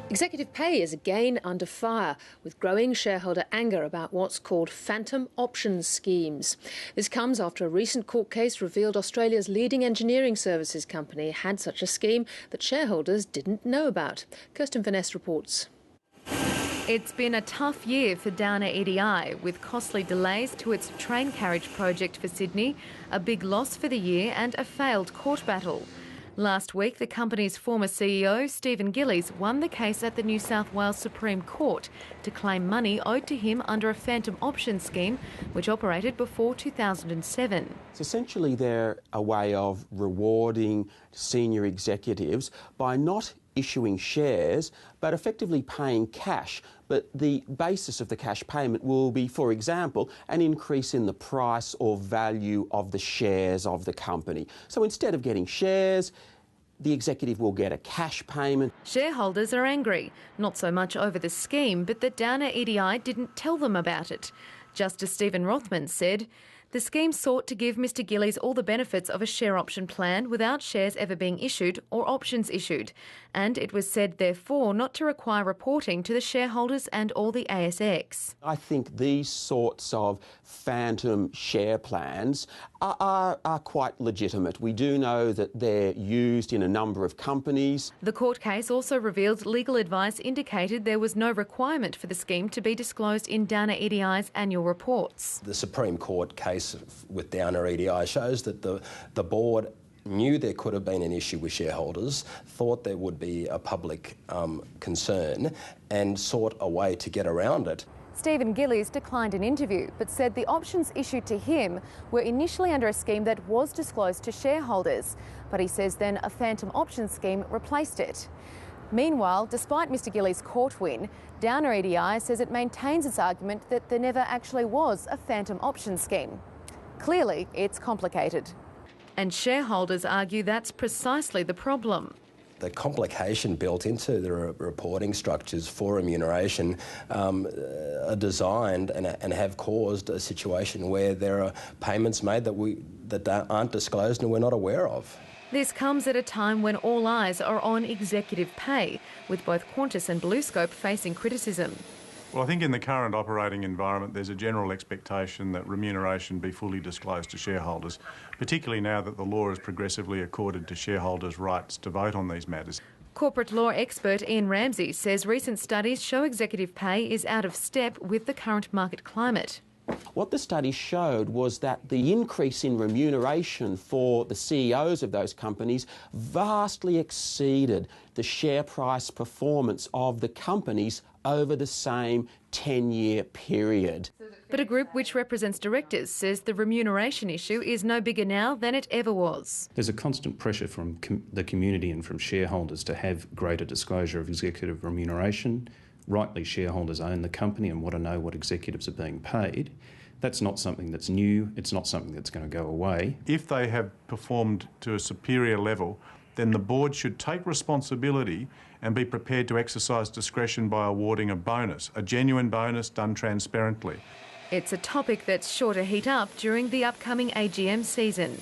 Executive pay is again under fire, with growing shareholder anger about what's called phantom options schemes. This comes after a recent court case revealed Australia's leading engineering services company had such a scheme that shareholders didn't know about. Kirsten Vaness reports. It's been a tough year for Downer EDI, with costly delays to its train carriage project for Sydney, a big loss for the year and a failed court battle. Last week, the company's former CEO, Stephen Gillies, won the case at the New South Wales Supreme Court to claim money owed to him under a phantom option scheme which operated before 2007. It's essentially they're a way of rewarding senior executives by not issuing shares but effectively paying cash. But the basis of the cash payment will be, for example, an increase in the price or value of the shares of the company. So instead of getting shares, the executive will get a cash payment. Shareholders are angry, not so much over the scheme, but that Downer EDI didn't tell them about it. Justice Stephen Rothman said, "The scheme sought to give Mr Gillies all the benefits of a share option plan without shares ever being issued or options issued, and it was said, therefore, not to require reporting to the shareholders and all the ASX." I think these sorts of phantom share plans are quite legitimate. We do know that they're used in a number of companies. The court case also revealed legal advice indicated there was no requirement for the scheme to be disclosed in Downer EDI's annual reports. The Supreme Court case with Downer EDI shows that the board knew there could have been an issue with shareholders, thought there would be a public concern and sought a way to get around it. Stephen Gillies declined an interview but said the options issued to him were initially under a scheme that was disclosed to shareholders, but he says then a phantom option scheme replaced it. Meanwhile, despite Mr Gillies' court win, Downer EDI says it maintains its argument that there never actually was a phantom option scheme. Clearly, it's complicated. And shareholders argue that's precisely the problem. The complication built into the reporting structures for remuneration are designed and have caused a situation where there are payments made that aren't disclosed and we're not aware of. This comes at a time when all eyes are on executive pay, with both Qantas and BlueScope facing criticism. Well, I think in the current operating environment there's a general expectation that remuneration be fully disclosed to shareholders, particularly now that the law has progressively accorded to shareholders rights to vote on these matters. Corporate law expert Ian Ramsey says recent studies show executive pay is out of step with the current market climate. What the study showed was that the increase in remuneration for the CEOs of those companies vastly exceeded the share price performance of the companies over the same 10-year period. But a group which represents directors says the remuneration issue is no bigger now than it ever was. There's a constant pressure from the community and from shareholders to have greater disclosure of executive remuneration. Rightly, shareholders own the company and want to know what executives are being paid. That's not something that's new. It's not something that's going to go away. If they have performed to a superior level, then the board should take responsibility and be prepared to exercise discretion by awarding a bonus, a genuine bonus done transparently. It's a topic that's sure to heat up during the upcoming AGM season.